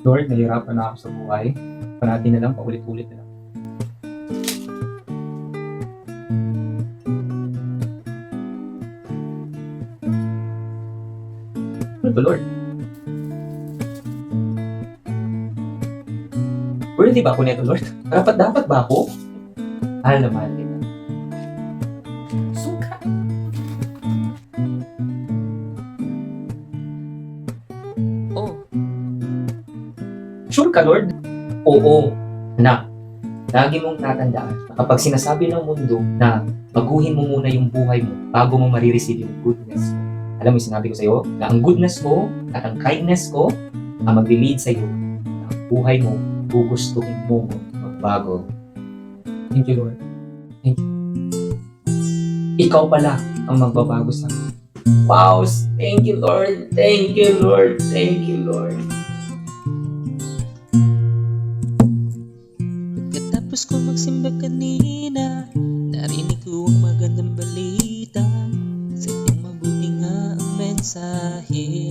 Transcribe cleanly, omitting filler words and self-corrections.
Lord, nahihirapan na ako sa buhay. Panati na lang, paulit-ulit na lang. Ano to, Lord? Worthy ba ako nito, Lord? Dapat ba ako? Mahal na mahal kita. Suka. Oh, Sure ka, Lord? Oo. Anak, lagi mong tatandaan na kapag sinasabi ng mundo na baguhin mo muna yung buhay mo bago mo marireceive yung goodness mo. Alam mo, sinabi ko sa iyo na ang goodness ko at ang kindness ko ang mag-lead sa iyo na ang buhay mo gugustuhin mo magbago. Thank you, Lord. Thank you. Ikaw pala ang magbabago sa akin. Wow! Thank you, Lord. Thank you, Lord. Thank you, Lord. pagkatapos ko magsimba kanina, narinig ko ang magandang balita. Sadyang mabuti nga ang mensahe.